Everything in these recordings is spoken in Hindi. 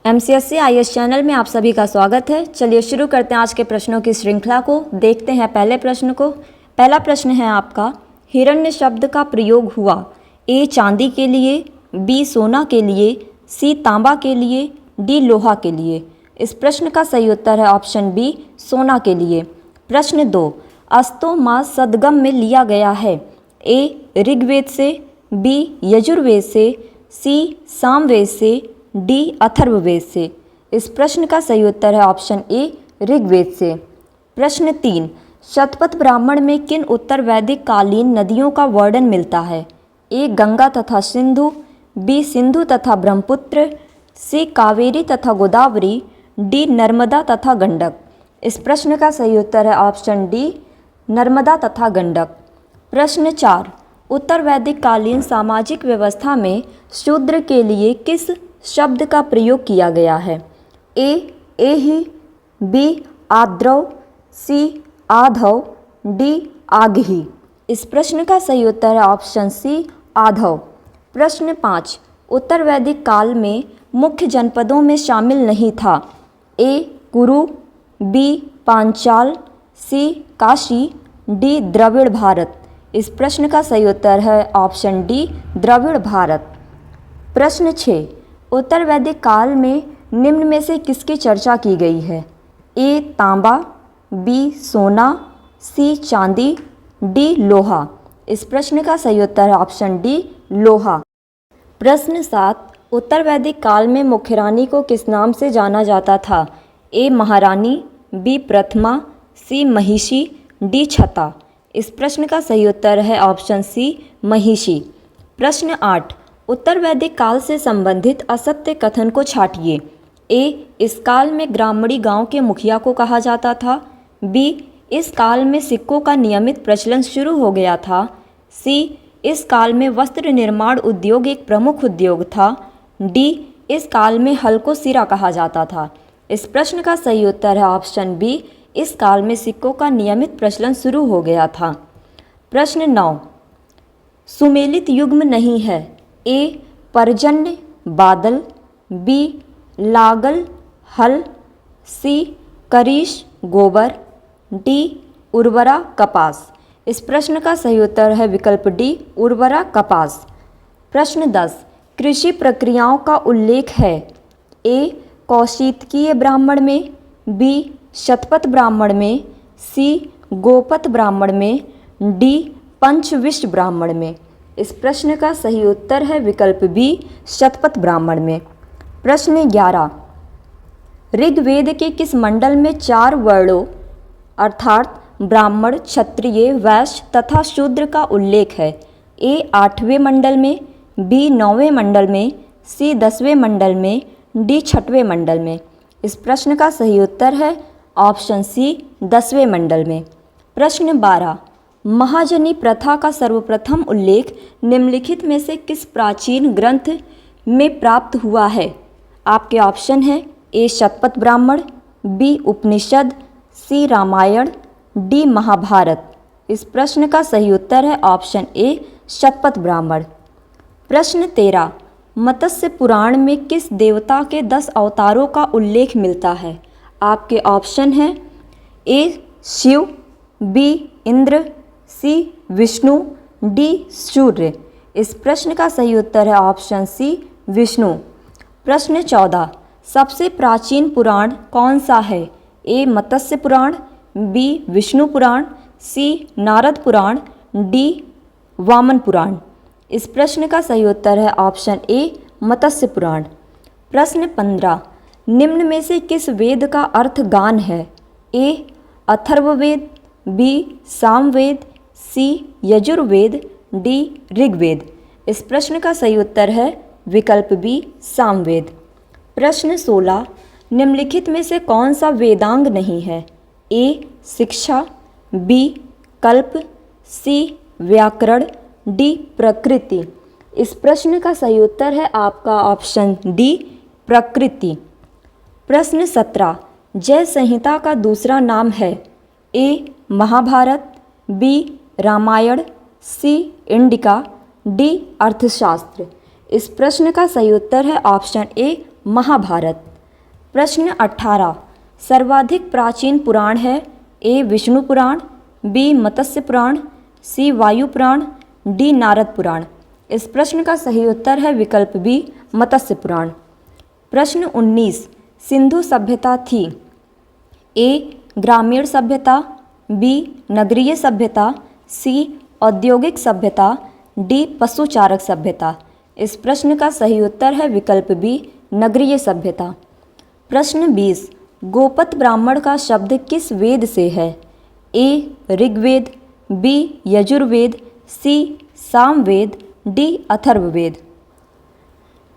MCSC IAS चैनल में आप सभी का स्वागत है। चलिए शुरू करते हैं आज के प्रश्नों की श्रृंखला को। देखते हैं पहले प्रश्न को। पहला प्रश्न है आपका, हिरण्य शब्द का प्रयोग हुआ ए चांदी के लिए, बी सोना के लिए, सी तांबा के लिए, डी लोहा के लिए। इस प्रश्न का सही उत्तर है ऑप्शन बी सोना के लिए। प्रश्न 2, अस्तो मा सदगम में लिया गया है ए ऋग्वेद से, बी यजुर्वेद से, सी सामवेद से, डी अथर्ववेद से। इस प्रश्न का सही उत्तर है ऑप्शन ए ऋग्वेद से। प्रश्न 3, शतपथ ब्राह्मण में किन उत्तर वैदिक कालीन नदियों का वर्णन मिलता है ए गंगा तथा सिंधु, बी सिंधु तथा ब्रह्मपुत्र, सी कावेरी तथा गोदावरी, डी नर्मदा तथा गंडक। इस प्रश्न का सही उत्तर है ऑप्शन डी नर्मदा तथा गंडक। प्रश्न 4, उत्तर वैदिक कालीन सामाजिक व्यवस्था में शूद्र के लिए किस शब्द का प्रयोग किया गया है ए एहि, बी आद्रव, सी आधव, डी आगही। इस प्रश्न का सही उत्तर है ऑप्शन सी आधव। प्रश्न 5, उत्तर वैदिक काल में मुख्य जनपदों में शामिल नहीं था ए कुरु, बी पांचाल, सी काशी, डी द्रविड़ भारत। इस प्रश्न का सही उत्तर है ऑप्शन डी द्रविड़ भारत। प्रश्न 6, उत्तर वैदिक काल में निम्न में से किसकी चर्चा की गई है ए तांबा, बी सोना, सी चांदी, डी लोहा। इस प्रश्न का सही उत्तर है ऑप्शन डी लोहा। प्रश्न 7, उत्तर वैदिक काल में मुख्य रानी को किस नाम से जाना जाता था ए महारानी, बी प्रथमा, सी महिषी, डी छता। इस प्रश्न का सही उत्तर है ऑप्शन सी महिषी। प्रश्न 8, उत्तर वैदिक काल से संबंधित असत्य कथन को छांटिए ए इस काल में ग्रामीणी गांव के मुखिया को कहा जाता था, बी इस काल में सिक्कों का नियमित प्रचलन शुरू हो गया था, सी इस काल में वस्त्र निर्माण उद्योग एक प्रमुख उद्योग था, डी इस काल में हल को सिरा कहा जाता था। इस प्रश्न का सही उत्तर है ऑप्शन बी इस काल में सिक्कों का नियमित प्रचलन शुरू हो गया था। प्रश्न 9, सुमेलित युग्म नहीं है ए पर्जन्य बादल, बी लागल हल, सी करीश गोबर, डी उर्वरा कपास। इस प्रश्न का सही उत्तर है विकल्प डी उर्वरा कपास। प्रश्न 10, कृषि प्रक्रियाओं का उल्लेख है ए कौशितकीय ब्राह्मण में, बी शतपथ ब्राह्मण में, सी गोपथ ब्राह्मण में, डी पंचविष्ट ब्राह्मण में। इस प्रश्न का सही उत्तर है विकल्प बी शतपथ ब्राह्मण में। प्रश्न 11, ऋग्वेद के किस मंडल में 4 वर्णों अर्थात ब्राह्मण, क्षत्रिय, वैश्य तथा शूद्र का उल्लेख है ए 8वें मंडल में, बी 9वें मंडल में, सी 10वें मंडल में, डी 6वें मंडल में। इस प्रश्न का सही उत्तर है ऑप्शन सी 10वें मंडल में। प्रश्न 12, महाजनी प्रथा का सर्वप्रथम उल्लेख निम्नलिखित में से किस प्राचीन ग्रंथ में प्राप्त हुआ है। आपके ऑप्शन है ए शतपथ ब्राह्मण, बी उपनिषद, सी रामायण, डी महाभारत। इस प्रश्न का सही उत्तर है ऑप्शन ए शतपथ ब्राह्मण। प्रश्न 13, मत्स्य पुराण में किस देवता के 10 अवतारों का उल्लेख मिलता है। आपके ऑप्शन हैं ए शिव, बी इंद्र, सी विष्णु, डी सूर्य। इस प्रश्न का सही उत्तर है ऑप्शन सी विष्णु। प्रश्न 14, सबसे प्राचीन पुराण कौन सा है ए मत्स्य पुराण, बी विष्णु पुराण, सी नारद पुराण, डी वामन पुराण। इस प्रश्न का सही उत्तर है ऑप्शन ए मत्स्य पुराण। प्रश्न 15, निम्न में से किस वेद का अर्थ गान है ए अथर्ववेद, बी सामवेद, सी यजुर्वेद, डी ऋग्वेद। इस प्रश्न का सही उत्तर है विकल्प बी सामवेद। प्रश्न 16, निम्नलिखित में से कौन सा वेदांग नहीं है ए शिक्षा, बी कल्प, सी व्याकरण, डी प्रकृति। इस प्रश्न का सही उत्तर है आपका ऑप्शन डी प्रकृति। प्रश्न 17, जय संहिता का दूसरा नाम है ए Mahabharat, B Ramayan, C indica, D अर्थशास्त्र। इस प्रश्न का सही उत्तर है ऑप्शन ए महाभारत। प्रश्न 18, सर्वाधिक प्राचीन पुराण है? ए विष्णु पुराण, बी मत्स्य पुराण, सी वायु पुराण, डी नारद पुराण। इस प्रश्न का सही उत्तर है विकल्प बी मत्स्य पुराण। प्रश्न 19, सिंधु सभ्यता थी? ए ग्रामीण सभ्यता, बी नगरीय सभ्यता, सी औद्योगिक सभ्यता, डी पशुचारक सभ्यता। इस प्रश्न का सही उत्तर है विकल्प बी नगरीय सभ्यता। प्रश्न 20, गोपत ब्राह्मण का शब्द किस वेद से है? ए ऋग्वेद, बी यजुर्वेद, सी सामवेद, डी अथर्ववेद।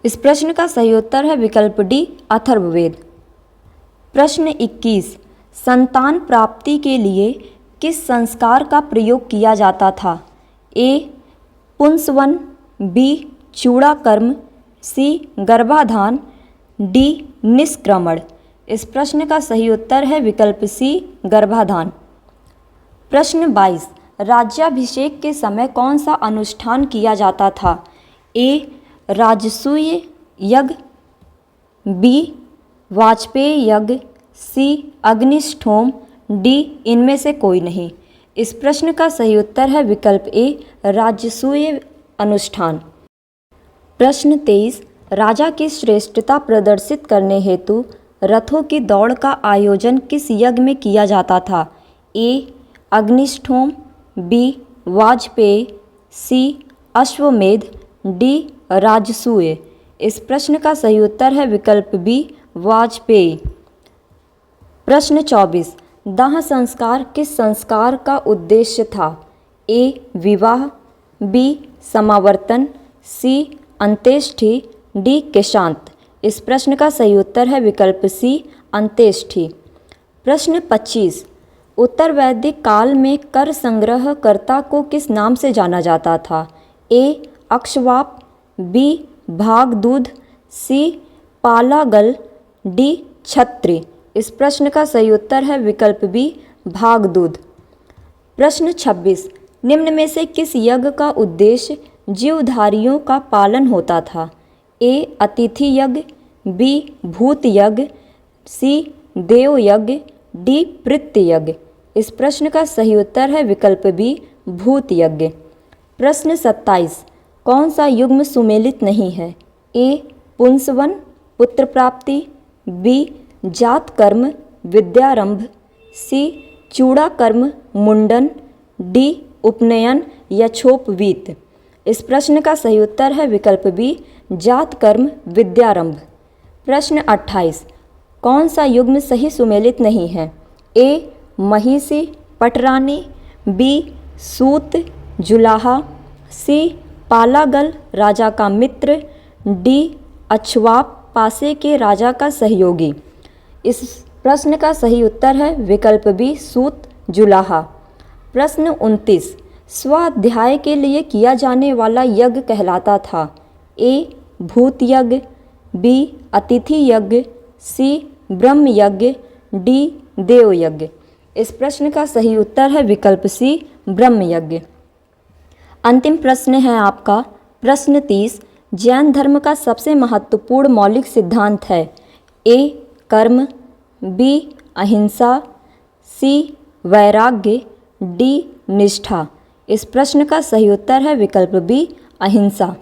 इस प्रश्न का सही उत्तर है विकल्प डी अथर्ववेद। प्रश्न 21, संतान प्राप्ति के लिए किस संस्कार का प्रयोग किया जाता था? ए पुंसवन, बी चूड़ाकर्म, सी गर्भाधान, डी निष्क्रमण। इस प्रश्न का सही उत्तर है विकल्प सी गर्भाधान। प्रश्न 22, राज्याभिषेक के समय कौन सा अनुष्ठान किया जाता था? ए राजसूय यज्ञ, बी वाजपेयी यज्ञ, सी अग्निष्ठोम, डी इनमें से कोई नहीं। इस प्रश्न का सही उत्तर है विकल्प ए राजसूय अनुष्ठान। प्रश्न 23, राजा की श्रेष्ठता प्रदर्शित करने हेतु रथों की दौड़ का आयोजन किस यज्ञ में किया जाता था? ए अग्निष्ठोम, बी वाजपेयी, सी अश्वमेध, डी राजसूय। इस प्रश्न का सही उत्तर है विकल्प बी वाजपेयी। प्रश्न 24, दाह संस्कार किस संस्कार का उद्देश्य था? ए विवाह, बी समावर्तन, सी अंत्येष्टि, डी केशांत। इस प्रश्न का सही उत्तर है विकल्प सी अंत्येष्टि। प्रश्न 25, उत्तर वैदिक काल में कर संग्रहकर्ता को किस नाम से जाना जाता था? ए अक्षवाप, बी भागदूध, सी पालागल, डी छत्री। इस प्रश्न का सही उत्तर है विकल्प बी भागदूध। प्रश्न 26, निम्न में से किस यज्ञ का उद्देश्य जीवधारियों का पालन होता था? ए अतिथि यज्ञ, बी भूत यज्ञ, सी देव यज्ञ, डी प्रीत्य यज्ञ। इस प्रश्न का सही उत्तर है विकल्प बी भूत यज्ञ। प्रश्न 27, कौन सा युग्म सुमेलित नहीं है? ए पुंसवन पुत्र प्राप्ति, बी जात कर्म विद्यारंभ, सी चूड़ा कर्म मुंडन, डी उपनयन या छोपवीत। इस प्रश्न का सही उत्तर है विकल्प बी जात कर्म विद्यारंभ। प्रश्न 28, कौन सा युग्म सही सुमेलित नहीं है? ए महिषी पटरानी, बी सूत जुलाहा, सी पालागल राजा का मित्र, डी अक्षवाप पासे के राजा का सहयोगी। इस प्रश्न का सही उत्तर है विकल्प बी सूत जुलाहा। प्रश्न 29, स्वाध्याय के लिए किया जाने वाला यज्ञ कहलाता था? ए भूत यज्ञ, बी अतिथि यज्ञ, सी ब्रह्म यज्ञ, डी देव यज्ञ। इस प्रश्न का सही उत्तर है विकल्प सी ब्रह्म यज्ञ। अंतिम प्रश्न है आपका प्रश्न 30, जैन धर्म का सबसे महत्वपूर्ण मौलिक सिद्धांत है? ए कर्म, बी अहिंसा, सी वैराग्य, डी निष्ठा। इस प्रश्न का सही उत्तर है विकल्प बी अहिंसा।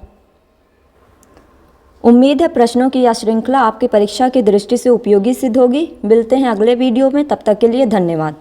उम्मीद है प्रश्नों की यह श्रृंखला आपकी परीक्षा की दृष्टि से उपयोगी सिद्ध होगी। मिलते हैं अगले वीडियो में, तब तक के लिए धन्यवाद।